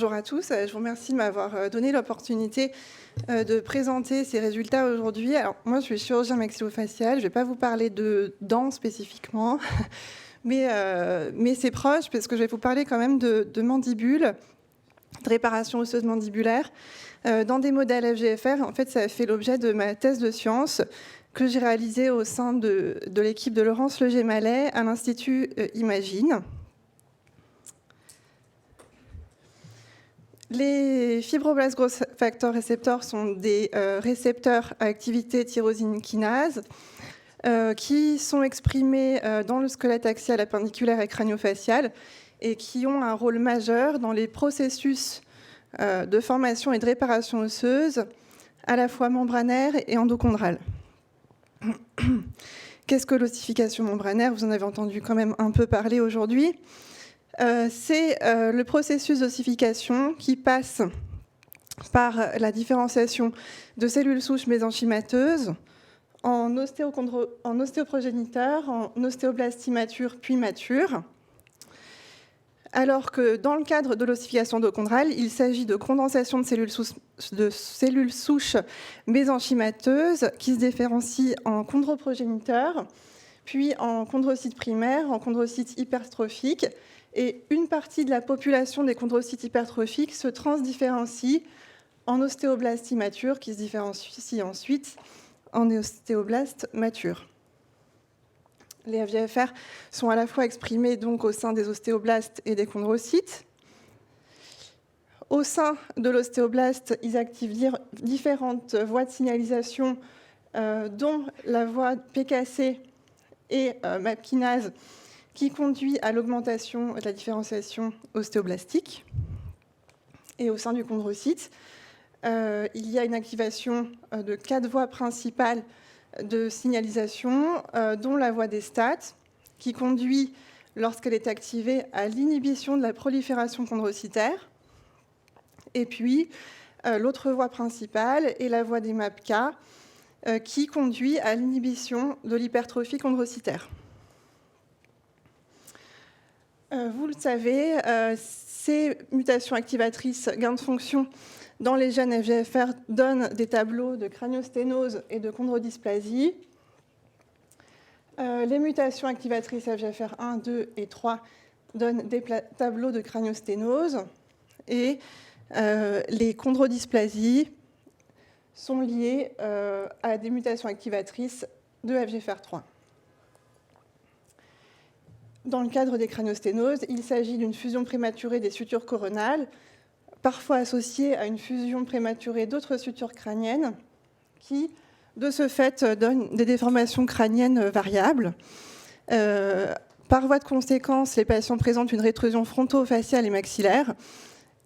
bonjour à tous. Je vous remercie de m'avoir donné l'opportunité de présenter ces résultats aujourd'hui. Alors, moi, je suis chirurgien maxillofacial. Je ne vais pas vous parler de dents spécifiquement, mais c'est proche parce que je vais vous parler quand même de mandibules, de réparation osseuse mandibulaire, dans des modèles FGFR. En fait, ça a fait l'objet de ma thèse de sciences que j'ai réalisée au sein de l'équipe de Laurence Leger-Mallet à l'Institut Imagine. Les fibroblastes growth factor récepteurs sont des récepteurs à activité tyrosine kinase qui sont exprimés dans le squelette axial, appendiculaire et crânio-facial et qui ont un rôle majeur dans les processus de formation et de réparation osseuse à la fois membranaire et endochondrale. Qu'est-ce que l'ossification membranaire? Vous en avez entendu quand même un peu parler aujourd'hui. C'est le processus d'ossification qui passe par la différenciation de cellules souches mésenchymateuses en ostéoprogéniteurs, en ostéoblastes immatures puis matures. Alors que dans le cadre de l'ossification endochondrale, il s'agit de condensation de cellules souches mésenchymateuses qui se différencient en chondroprogéniteurs, puis en chondrocytes primaires, en chondrocytes hypertrophiques. Et une partie de la population des chondrocytes hypertrophiques se transdifférencie en ostéoblastes immatures qui se différencient ensuite en ostéoblastes matures. Les FGFR sont à la fois exprimés donc au sein des ostéoblastes et des chondrocytes. Au sein de l'ostéoblaste, ils activent différentes voies de signalisation, dont la voie PKC et MAP kinase, qui conduit à l'augmentation de la différenciation ostéoblastique. Et au sein du chondrocyte, il y a une activation de 4 voies principales de signalisation, dont la voie des STAT, qui conduit, lorsqu'elle est activée, à l'inhibition de la prolifération chondrocytaire. Et puis, l'autre voie principale est la voie des MAPK, qui conduit à l'inhibition de l'hypertrophie chondrocytaire. Vous le savez, ces mutations activatrices gain de fonction dans les gènes FGFR donnent des tableaux de craniosténose et de chondrodysplasie. Les mutations activatrices FGFR 1, 2 et 3 donnent des tableaux de craniosténose et les chondrodysplasies sont liées à des mutations activatrices de FGFR 3. Dans le cadre des craniosténoses, il s'agit d'une fusion prématurée des sutures coronales, parfois associée à une fusion prématurée d'autres sutures crâniennes, qui, de ce fait, donnent des déformations crâniennes variables. Par voie de conséquence, les patients présentent une rétrusion fronto-faciale et maxillaire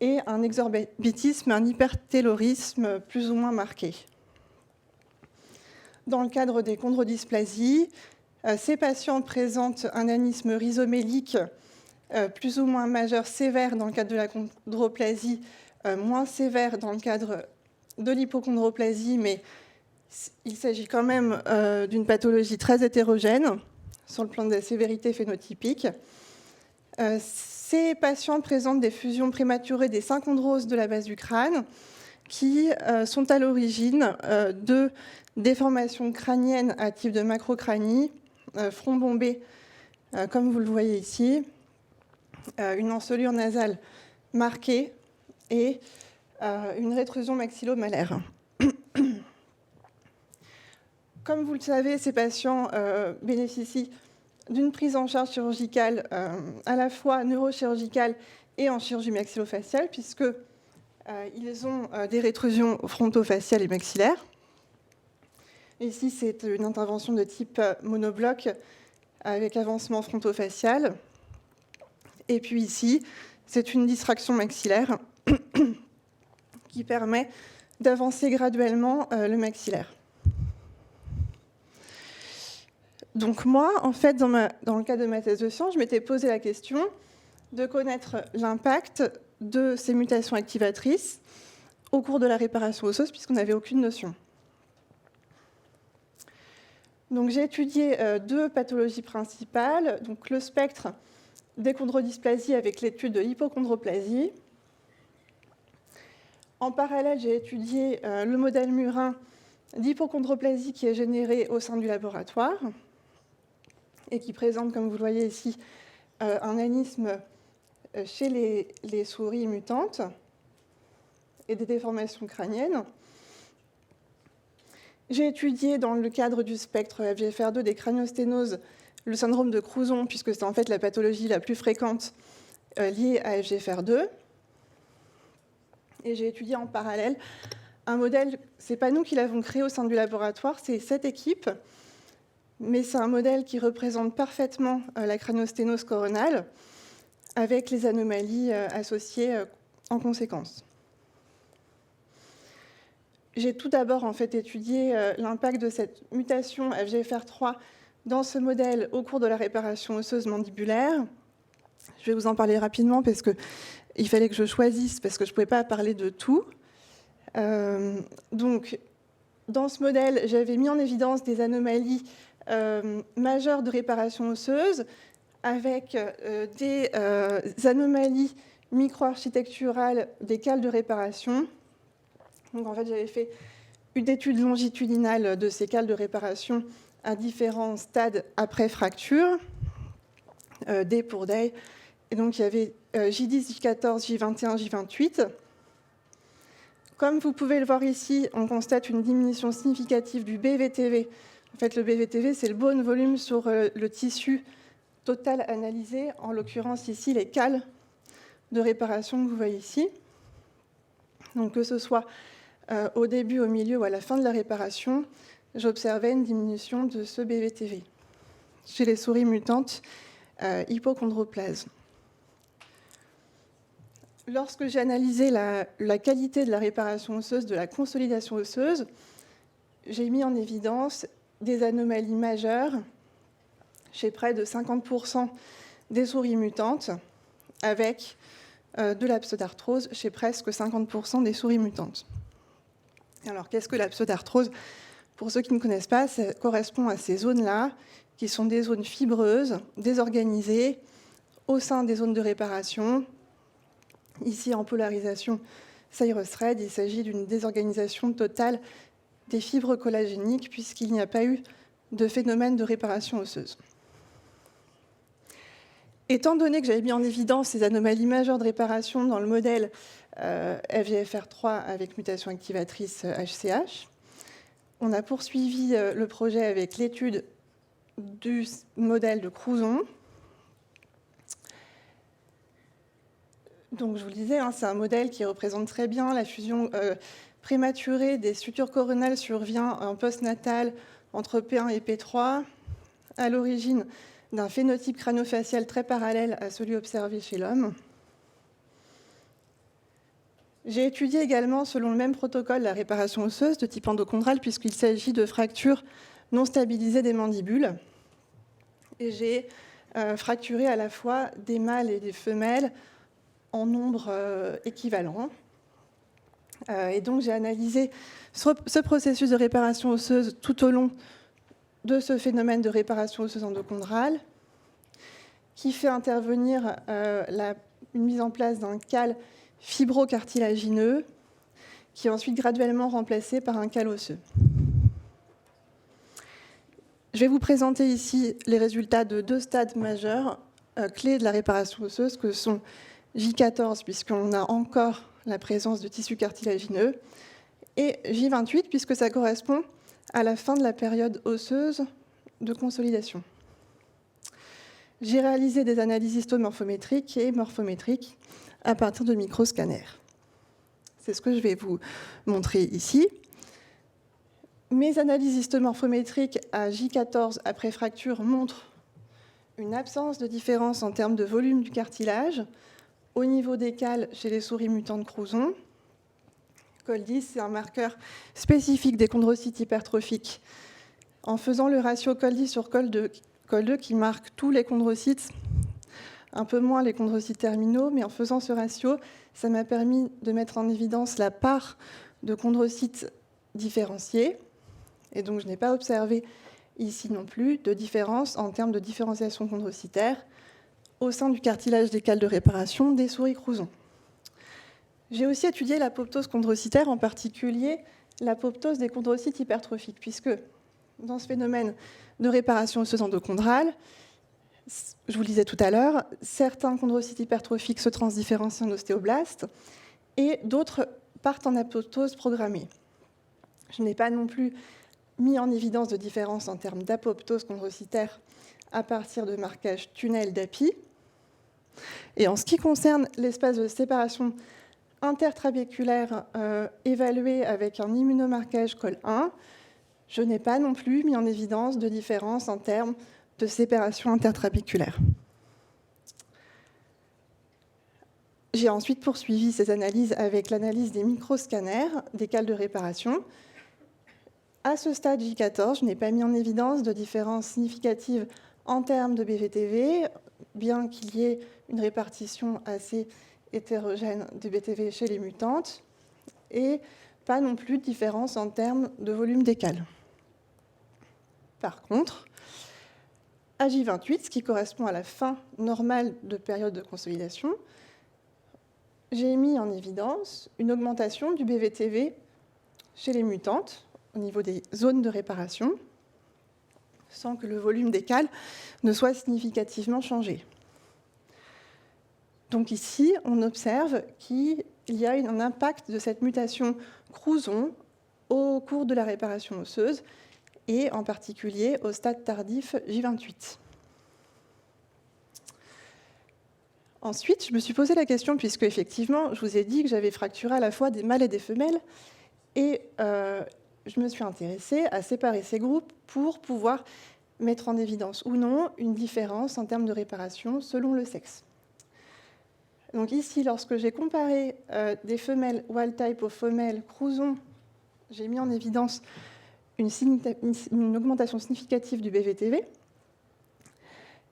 et un exorbitisme, un hypertellorisme plus ou moins marqué. Dans le cadre des chondrodysplasies, ces patients présentent un anisme rhizomélique plus ou moins majeur sévère dans le cadre de la chondroplasie, moins sévère dans le cadre de l'hypochondroplasie, mais il s'agit quand même d'une pathologie très hétérogène sur le plan de la sévérité phénotypique. Ces patients présentent des fusions prématurées des synchondroses de la base du crâne qui sont à l'origine de déformations crâniennes à type de macrocranie, front bombé, comme vous le voyez ici, une encelure nasale marquée et une rétrusion maxillo-malaire. Comme vous le savez, ces patients bénéficient d'une prise en charge chirurgicale à la fois neurochirurgicale et en chirurgie maxillofaciale, puisqu'ils ont des rétrusions fronto-faciales et maxillaires. Ici, c'est une intervention de type monobloc avec avancement fronto-facial. Et puis ici, c'est une distraction maxillaire qui permet d'avancer graduellement le maxillaire. Donc moi, en fait, dans le cadre de ma thèse de science, je m'étais posé la question de connaître l'impact de ces mutations activatrices au cours de la réparation osseuse, puisqu'on n'avait aucune notion. Donc, j'ai étudié 2 pathologies principales, donc le spectre des chondrodysplasies avec l'étude de l'hypochondroplasie En parallèle, j'ai étudié le modèle murin d'hypochondroplasie qui est généré au sein du laboratoire et qui présente, comme vous le voyez ici, un anisme chez les souris mutantes et des déformations crâniennes. J'ai étudié dans le cadre du spectre FGFR2 des craniosténoses le syndrome de Crouzon, puisque c'est en fait la pathologie la plus fréquente liée à FGFR2. Et j'ai étudié en parallèle un modèle, ce n'est pas nous qui l'avons créé au sein du laboratoire, c'est cette équipe, mais c'est un modèle qui représente parfaitement la craniosténose coronale, avec les anomalies associées en conséquence. J'ai tout d'abord en fait étudié l'impact de cette mutation FGFR3 dans ce modèle au cours de la réparation osseuse mandibulaire. Je vais vous en parler rapidement parce qu'il fallait que je choisisse, parce que je ne pouvais pas parler de tout. Donc, dans ce modèle, j'avais mis en évidence des anomalies majeures de réparation osseuse avec des anomalies micro-architecturales des cales de réparation. Donc, en fait, j'avais fait une étude longitudinale de ces cales de réparation à différents stades après fracture, day pour day. Et donc, il y avait J10, J14, J21, J28. Comme vous pouvez le voir ici, on constate une diminution significative du BVTV. En fait, le BVTV, c'est le bone volume sur le tissu total analysé, en l'occurrence ici les cales de réparation que vous voyez ici. Donc, que ce soit au début, au milieu ou à la fin de la réparation, j'observais une diminution de ce BVTV chez les souris mutantes hypochondroplase. Lorsque j'ai analysé la qualité de la réparation osseuse, de la consolidation osseuse, j'ai mis en évidence des anomalies majeures chez près de 50% des souris mutantes, avec de la pseudarthrose chez presque 50% des souris mutantes. Alors, qu'est-ce que la pseudarthrose ? Pour ceux qui ne connaissent pas, ça correspond à ces zones-là, qui sont des zones fibreuses, désorganisées, au sein des zones de réparation. Ici, en polarisation Cyrus-Red, il s'agit d'une désorganisation totale des fibres collagéniques, puisqu'il n'y a pas eu de phénomène de réparation osseuse. Étant donné que j'avais mis en évidence ces anomalies majeures de réparation dans le modèle FGFR3 avec mutation activatrice HCH, on a poursuivi le projet avec l'étude du modèle de Crouzon. Donc, je vous le disais, c'est un modèle qui représente très bien la fusion prématurée des sutures coronales survient en postnatal entre P1 et P3, à l'origine d'un phénotype crânio-facial très parallèle à celui observé chez l'homme. J'ai étudié également, selon le même protocole, la réparation osseuse de type endochondrale, puisqu'il s'agit de fractures non stabilisées des mandibules. Et j'ai fracturé à la fois des mâles et des femelles en nombre équivalent. Et donc, j'ai analysé ce processus de réparation osseuse tout au long de ce phénomène de réparation osseuse endochondrale, qui fait intervenir une mise en place d'un cal fibrocartilagineux, qui est ensuite graduellement remplacé par un cal osseux. Je vais vous présenter ici les résultats de deux stades majeurs clés de la réparation osseuse, que sont J14, puisqu'on a encore la présence de tissu cartilagineux, et J28, puisque ça correspond à la fin de la période osseuse de consolidation. J'ai réalisé des analyses histomorphométriques et morphométriques à partir de microscanners. C'est ce que je vais vous montrer ici. Mes analyses histomorphométriques à J14 après fracture montrent une absence de différence en termes de volume du cartilage au niveau des cales chez les souris mutantes Crouzon. COL10, c'est un marqueur spécifique des chondrocytes hypertrophiques. En faisant le ratio COL10 sur COL2 qui marque tous les chondrocytes, un peu moins les chondrocytes terminaux, mais en faisant ce ratio, ça m'a permis de mettre en évidence la part de chondrocytes différenciés. Et donc, je n'ai pas observé ici non plus de différence en termes de différenciation chondrocytaire au sein du cartilage des cales de réparation des souris Crouzon. J'ai aussi étudié l'apoptose chondrocytaire, en particulier l'apoptose des chondrocytes hypertrophiques, puisque dans ce phénomène de réparation osseuse endochondrale, je vous le disais tout à l'heure, certains chondrocytes hypertrophiques se transdifférencient en ostéoblastes et d'autres partent en apoptose programmée. Je n'ai pas non plus mis en évidence de différence en termes d'apoptose chondrocytaire à partir de marquages tunnel d'API. Et en ce qui concerne l'espace de séparation intertrabéculaire évalué avec un immunomarquage COL1, je n'ai pas non plus mis en évidence de différence en termes de séparation intertrabéculaire. J'ai ensuite poursuivi ces analyses avec l'analyse des microscanners des cales de réparation. À ce stade J14, je n'ai pas mis en évidence de différence significative en termes de BVTV, bien qu'il y ait une répartition assez hétérogène de BTV chez les mutantes, et pas non plus de différence en termes de volume des cales. Par contre, à J28, ce qui correspond à la fin normale de période de consolidation, j'ai mis en évidence une augmentation du BVTV chez les mutantes au niveau des zones de réparation, sans que le volume des cales ne soit significativement changé. Donc ici, on observe qu'il y a un impact de cette mutation Crouzon au cours de la réparation osseuse, et en particulier au stade tardif J28. Ensuite, je me suis posé la question, puisque effectivement, je vous ai dit que j'avais fracturé à la fois des mâles et des femelles, et je me suis intéressée à séparer ces groupes pour pouvoir mettre en évidence ou non une différence en termes de réparation selon le sexe. Donc ici, lorsque j'ai comparé des femelles wild-type aux femelles Crouzon, j'ai mis en évidence une augmentation significative du BVTV,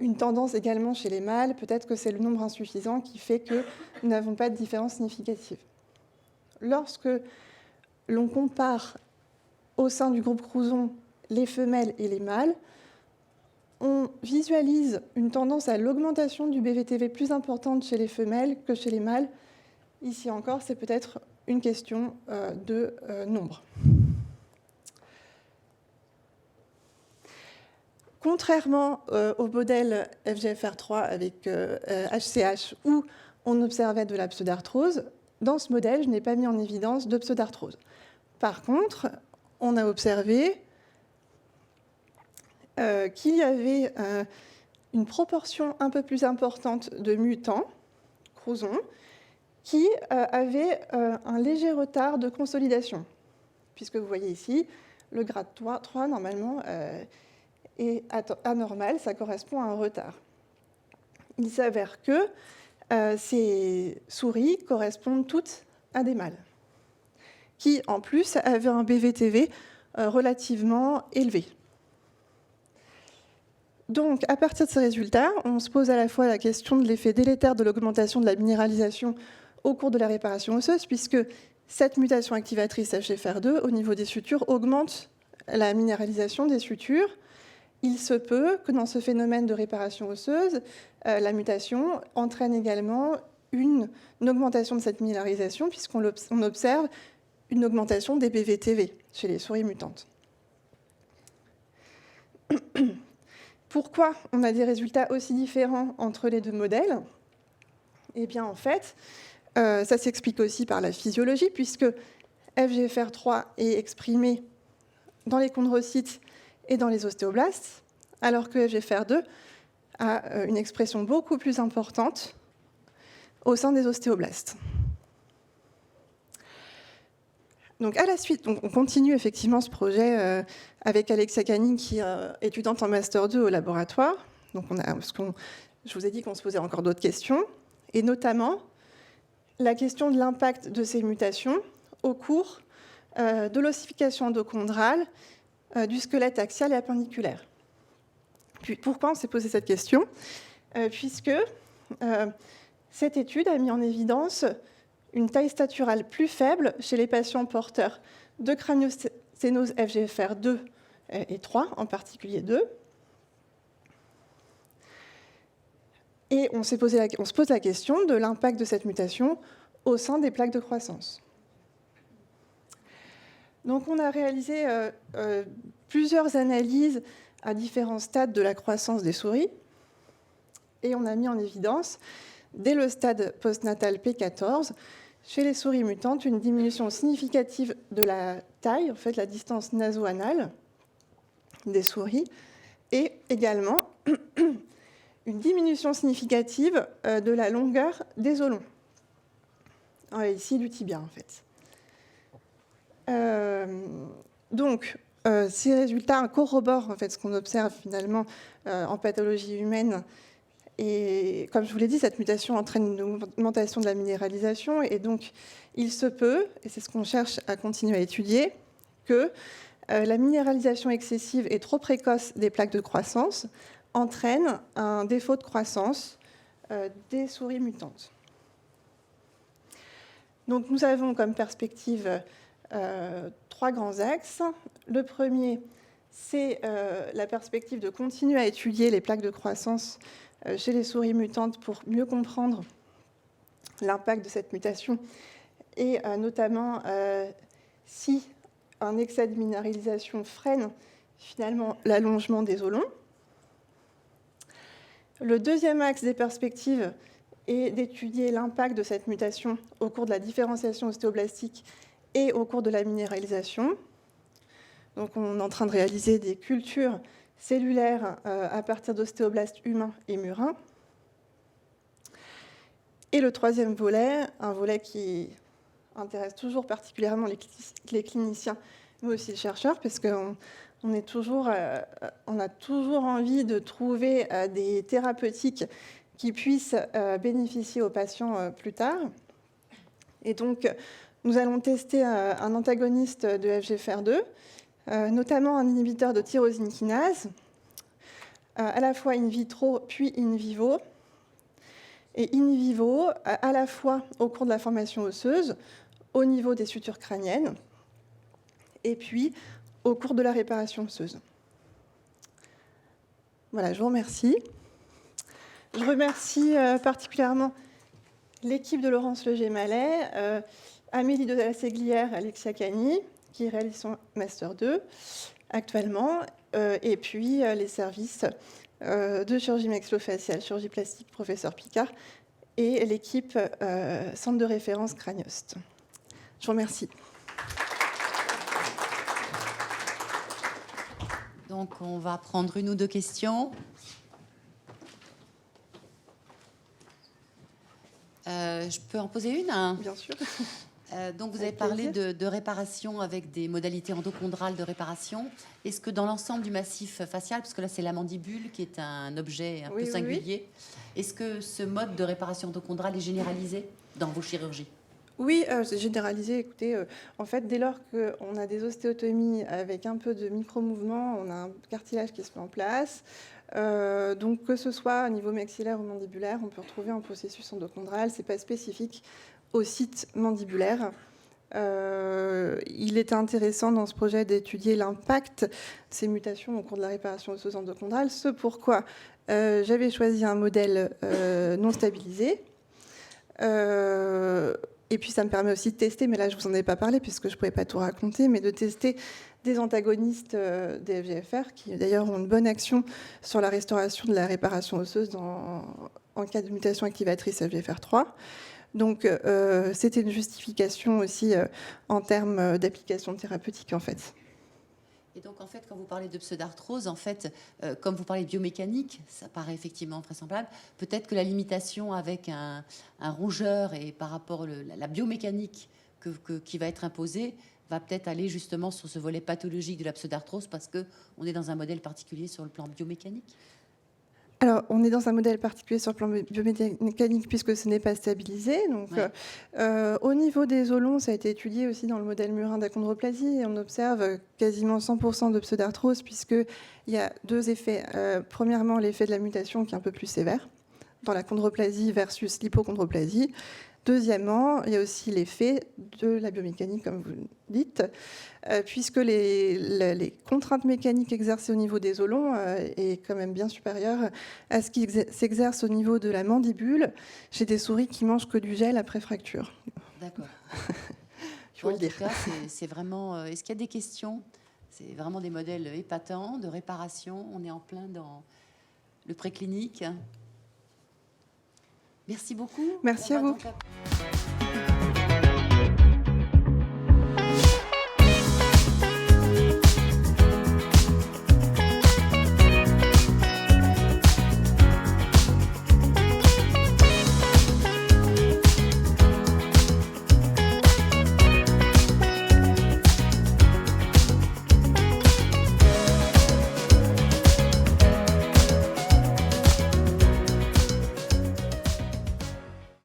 une tendance également chez les mâles, peut-être que c'est le nombre insuffisant qui fait que nous n'avons pas de différence significative. Lorsque l'on compare au sein du groupe Crouzon les femelles et les mâles, on visualise une tendance à l'augmentation du BVTV plus importante chez les femelles que chez les mâles. Ici encore, c'est peut-être une question de nombre. Contrairement au modèle FGFR3 avec HCH où on observait de la pseudarthrose, dans ce modèle, je n'ai pas mis en évidence de pseudarthrose. Par contre, on a observé qu'il y avait une proportion un peu plus importante de mutants, Crouzon, qui avaient un léger retard de consolidation. Puisque vous voyez ici, le grade 3 normalement, est anormal, ça correspond à un retard. Il s'avère que ces souris correspondent toutes à des mâles, qui en plus avaient un BVTV relativement élevé. Donc, à partir de ces résultats, on se pose à la fois la question de l'effet délétère de l'augmentation de la minéralisation au cours de la réparation osseuse, puisque cette mutation activatrice FGFR2 au niveau des sutures augmente la minéralisation des sutures. Il se peut que dans ce phénomène de réparation osseuse, la mutation entraîne également une augmentation de cette minéralisation, puisqu'on observe une augmentation des BVTV chez les souris mutantes. Pourquoi on a des résultats aussi différents entre les deux modèles? Eh bien, en fait, ça s'explique aussi par la physiologie, puisque FGFR3 est exprimé dans les chondrocytes et dans les ostéoblastes, alors que FGFR2 a une expression beaucoup plus importante au sein des ostéoblastes. Donc à la suite, on continue effectivement ce projet avec Alexia Canning, qui est étudiante en Master 2 au laboratoire. Donc je vous ai dit qu'on se posait encore d'autres questions, et notamment la question de l'impact de ces mutations au cours de l'ossification endochondrale du squelette axial et appendiculaire. Puis, pourquoi on s'est posé cette question? Puisque cette étude a mis en évidence une taille staturale plus faible chez les patients porteurs de craniosténose FGFR2 et 3, en particulier 2. Et on se pose la question de l'impact de cette mutation au sein des plaques de croissance. Donc on a réalisé plusieurs analyses à différents stades de la croissance des souris et on a mis en évidence, dès le stade postnatal P14, chez les souris mutantes, une diminution significative de la taille, en fait la distance naso-anale des souris, et également une diminution significative de la longueur des os longs. Ici, du tibia, en fait. Donc, ces résultats corroborent en fait, ce qu'on observe finalement en pathologie humaine. Et comme je vous l'ai dit, cette mutation entraîne une augmentation de la minéralisation. Et donc, il se peut, et c'est ce qu'on cherche à continuer à étudier, que la minéralisation excessive et trop précoce des plaques de croissance entraîne un défaut de croissance des souris mutantes. Donc, nous avons comme perspective 3 grands axes. Le premier, c'est la perspective de continuer à étudier les plaques de croissance chez les souris mutantes pour mieux comprendre l'impact de cette mutation et notamment si un excès de minéralisation freine finalement l'allongement des os longs. Le deuxième axe des perspectives est d'étudier l'impact de cette mutation au cours de la différenciation ostéoblastique et au cours de la minéralisation. Donc, on est en train de réaliser des cultures cellulaires à partir d'ostéoblastes humains et murins. Et le troisième volet, un volet qui intéresse toujours particulièrement les cliniciens, mais aussi les chercheurs, parce qu'on a toujours envie de trouver des thérapeutiques qui puissent bénéficier aux patients plus tard. Et donc, nous allons tester un antagoniste de FGFR2, notamment un inhibiteur de tyrosine kinase, à la fois in vitro puis in vivo. Et in vivo, à la fois au cours de la formation osseuse, au niveau des sutures crâniennes, et puis au cours de la réparation osseuse. Voilà, je vous remercie. Je remercie particulièrement l'équipe de Laurence Leger-Mallet, Amélie de la Séglière, Alexia Cagny, qui réalise son Master 2 actuellement, et puis les services de chirurgie maxillofaciale, chirurgie plastique, professeur Picard, et l'équipe centre de référence Craniost. Je vous remercie. Donc, on va prendre une ou deux questions. Je peux en poser une, hein ? Bien sûr. Donc, vous avez parlé de réparation avec des modalités endochondrales de réparation. Est-ce que dans l'ensemble du massif facial, parce que là, c'est la mandibule qui est un objet un peu singulier, est-ce que ce mode de réparation endochondrale est généralisé dans vos chirurgies ? Oui, c'est généralisé. Écoutez, en fait, dès lors qu'on a des ostéotomies avec un peu de micro-mouvement, on a un cartilage qui se met en place. Donc, que ce soit au niveau maxillaire ou mandibulaire, on peut retrouver un processus endochondral. Ce n'est pas spécifique au site mandibulaire. Il était intéressant dans ce projet d'étudier l'impact de ces mutations au cours de la réparation osseuse endochondrale, ce pourquoi j'avais choisi un modèle non stabilisé. Et puis ça me permet aussi de tester, mais là je ne vous en ai pas parlé puisque je ne pouvais pas tout raconter, mais de tester des antagonistes des FGFR qui d'ailleurs ont une bonne action sur la restauration de la réparation osseuse en cas de mutation activatrice FGFR3. Donc, c'était une justification aussi en termes d'application thérapeutique, en fait. Et donc, en fait, quand vous parlez de pseudarthrose, en fait, comme vous parlez de biomécanique, ça paraît effectivement vraisemblable. Peut-être que la limitation avec un rongeur et par rapport à la biomécanique qui va être imposée va peut-être aller justement sur ce volet pathologique de la pseudarthrose parce qu'on est dans un modèle particulier sur le plan biomécanique. Alors, on est dans un modèle particulier sur le plan biomécanique puisque ce n'est pas stabilisé. Donc, au niveau des os longs, ça a été étudié aussi dans le modèle murin d'achondroplasie et on observe quasiment 100% de pseudarthrose puisqu'il y a deux effets. Premièrement, l'effet de la mutation qui est un peu plus sévère dans la chondroplasie versus l'hypochondroplasie. Deuxièmement, il y a aussi l'effet de la biomécanique, comme vous le dites, puisque les contraintes mécaniques exercées au niveau des os longs est quand même bien supérieure à ce qui s'exerce au niveau de la mandibule chez des souris qui mangent que du gel après fracture. D'accord. Il faut En le tout dire. cas, c'est vraiment... Est-ce qu'il y a des questions? C'est vraiment des modèles épatants de réparation. On est en plein dans le préclinique. Merci beaucoup. Merci On à va vous. donc